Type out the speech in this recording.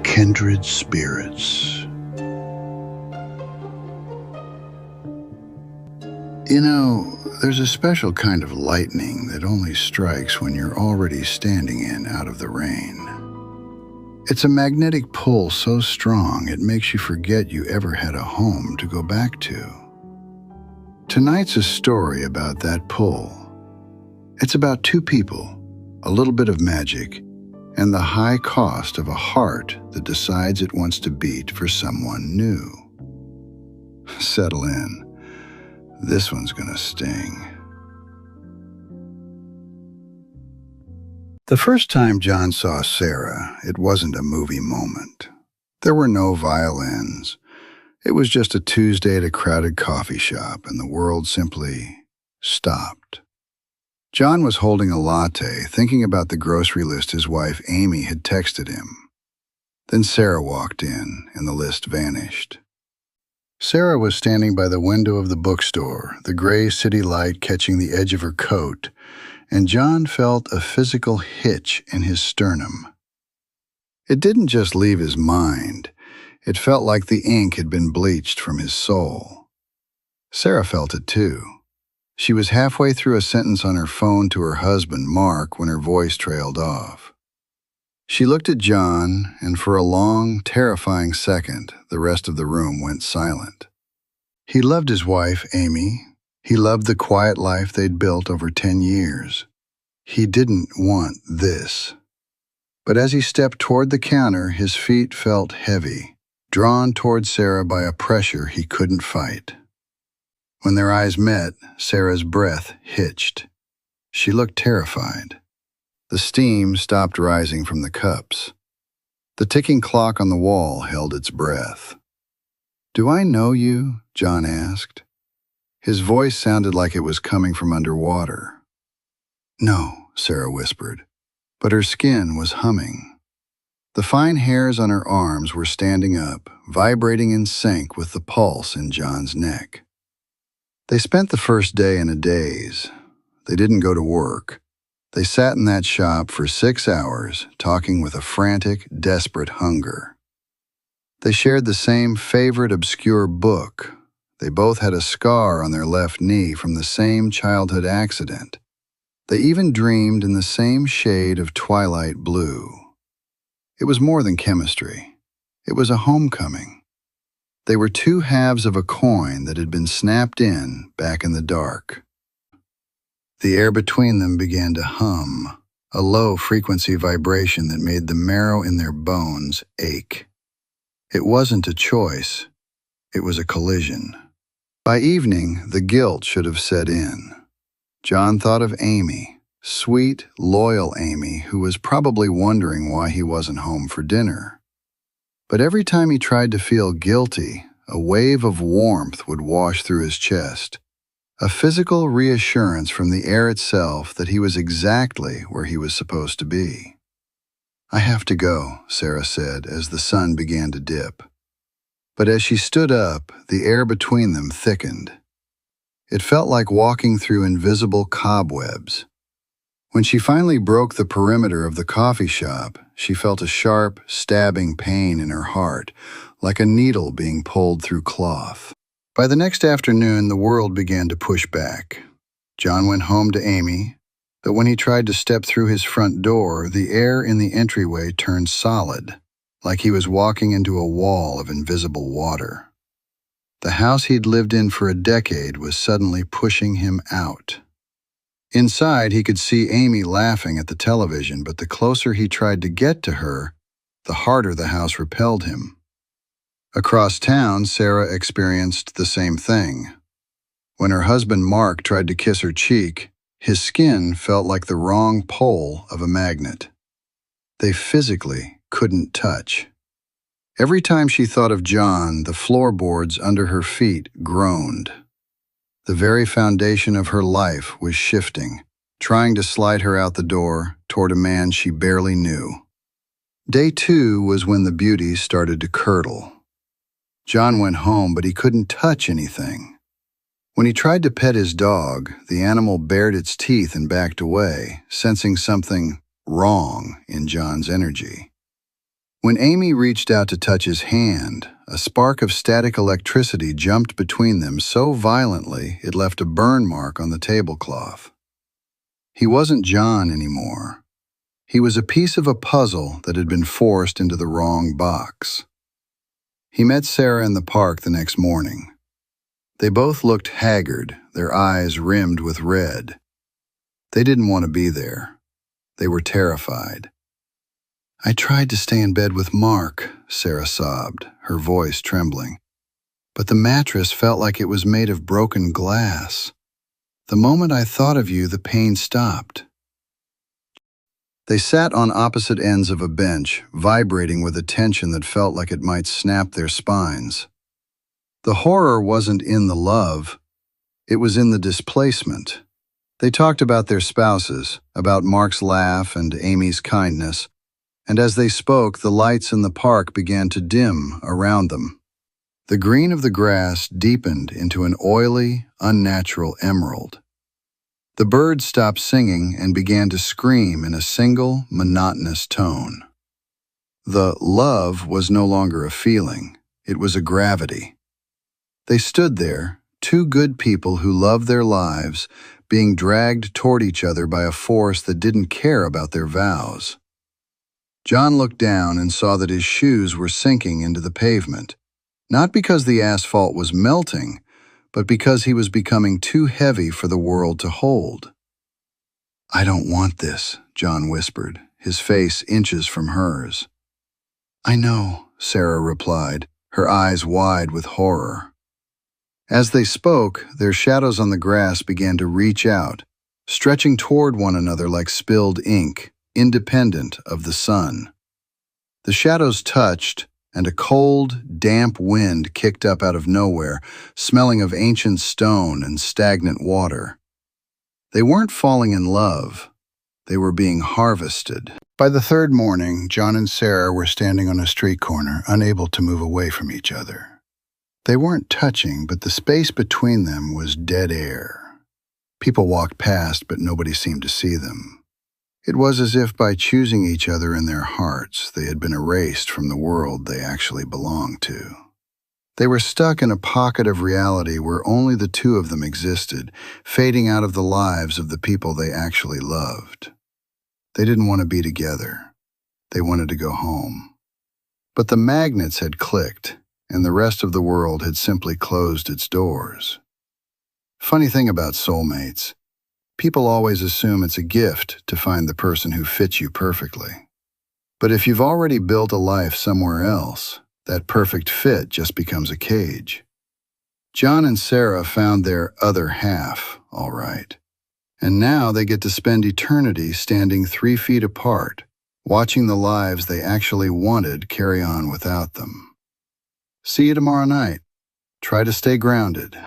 Kindred spirits. You know, there's a special kind of lightning that only strikes when you're already standing in out of the rain. It's a magnetic pull so strong it makes you forget you ever had a home to go back to. Tonight's a story about that pull. It's about two people, a little bit of magic, and the high cost of a heart that decides it wants to beat for someone new. Settle in. This one's gonna sting. The first time John saw Sarah, it wasn't a movie moment. There were no violins. It was just a Tuesday at a crowded coffee shop, and the world simply stopped. John was holding a latte, thinking about the grocery list his wife Amy had texted him. Then Sarah walked in, and the list vanished. Sarah was standing by the window of the bookstore, the gray city light catching the edge of her coat, and John felt a physical hitch in his sternum. It didn't just leave his mind. It felt like the ink had been bleached from his soul. Sarah felt it too. She was halfway through a sentence on her phone to her husband, Mark, when her voice trailed off. She looked at John, and for a long, terrifying second, the rest of the room went silent. He loved his wife, Amy. He loved the quiet life they'd built over 10 years. He didn't want this. But as he stepped toward the counter, his feet felt heavy, drawn toward Sarah by a pressure he couldn't fight. When their eyes met, Sarah's breath hitched. She looked terrified. The steam stopped rising from the cups. The ticking clock on the wall held its breath. "Do I know you?" John asked. His voice sounded like it was coming from underwater. "No," Sarah whispered, but her skin was humming. The fine hairs on her arms were standing up, vibrating in sync with the pulse in John's neck. They spent the first day in a daze. They didn't go to work. They sat in that shop for 6 hours, talking with a frantic, desperate hunger. They shared the same favorite obscure book. They both had a scar on their left knee from the same childhood accident. They even dreamed in the same shade of twilight blue. It was more than chemistry. It was a homecoming. They were two halves of a coin that had been snapped in back in the dark. The air between them began to hum, a low-frequency vibration that made the marrow in their bones ache. It wasn't a choice. It was a collision. By evening, the guilt should have set in. John thought of Amy, sweet, loyal Amy, who was probably wondering why he wasn't home for dinner. But every time he tried to feel guilty, a wave of warmth would wash through his chest. A physical reassurance from the air itself that he was exactly where he was supposed to be. "I have to go," Sarah said as the sun began to dip. But as she stood up, the air between them thickened. It felt like walking through invisible cobwebs. When she finally broke the perimeter of the coffee shop, she felt a sharp, stabbing pain in her heart, like a needle being pulled through cloth. By the next afternoon, the world began to push back. John went home to Amy, but when he tried to step through his front door, the air in the entryway turned solid, like he was walking into a wall of invisible water. The house he'd lived in for a decade was suddenly pushing him out. Inside, he could see Amy laughing at the television, but the closer he tried to get to her, the harder the house repelled him. Across town, Sarah experienced the same thing. When her husband Mark tried to kiss her cheek, his skin felt like the wrong pole of a magnet. They physically couldn't touch. Every time she thought of John, the floorboards under her feet groaned. The very foundation of her life was shifting, trying to slide her out the door toward a man she barely knew. Day 2 was when the beauties started to curdle. John went home, but he couldn't touch anything. When he tried to pet his dog, the animal bared its teeth and backed away, sensing something wrong in John's energy. When Amy reached out to touch his hand, a spark of static electricity jumped between them so violently it left a burn mark on the tablecloth. He wasn't John anymore. He was a piece of a puzzle that had been forced into the wrong box. He met Sarah in the park the next morning. They both looked haggard, their eyes rimmed with red. They didn't want to be there. They were terrified. "I tried to stay in bed with Mark," Sarah sobbed, her voice trembling. "But the mattress felt like it was made of broken glass. The moment I thought of you, the pain stopped." They sat on opposite ends of a bench, vibrating with a tension that felt like it might snap their spines. The horror wasn't in the love, it was in the displacement. They talked about their spouses, about Mark's laugh and Amy's kindness, and as they spoke, the lights in the park began to dim around them. The green of the grass deepened into an oily, unnatural emerald. The birds stopped singing and began to scream in a single, monotonous tone. The love was no longer a feeling, it was a gravity. They stood there, two good people who loved their lives, being dragged toward each other by a force that didn't care about their vows. John looked down and saw that his shoes were sinking into the pavement, not because the asphalt was melting, but because he was becoming too heavy for the world to hold. "I don't want this," John whispered, his face inches from hers. "I know," Sarah replied, her eyes wide with horror. As they spoke, their shadows on the grass began to reach out, stretching toward one another like spilled ink, independent of the sun. The shadows touched, and a cold, damp wind kicked up out of nowhere, smelling of ancient stone and stagnant water. They weren't falling in love. They were being harvested. By the third morning, John and Sarah were standing on a street corner, unable to move away from each other. They weren't touching, but the space between them was dead air. People walked past, but nobody seemed to see them. It was as if by choosing each other in their hearts, they had been erased from the world they actually belonged to. They were stuck in a pocket of reality where only the two of them existed, fading out of the lives of the people they actually loved. They didn't want to be together. They wanted to go home. But the magnets had clicked, and the rest of the world had simply closed its doors. Funny thing about soulmates. People always assume it's a gift to find the person who fits you perfectly. But if you've already built a life somewhere else, that perfect fit just becomes a cage. John and Sarah found their other half, all right. And now they get to spend eternity standing 3 feet apart, watching the lives they actually wanted carry on without them. See you tomorrow night. Try to stay grounded.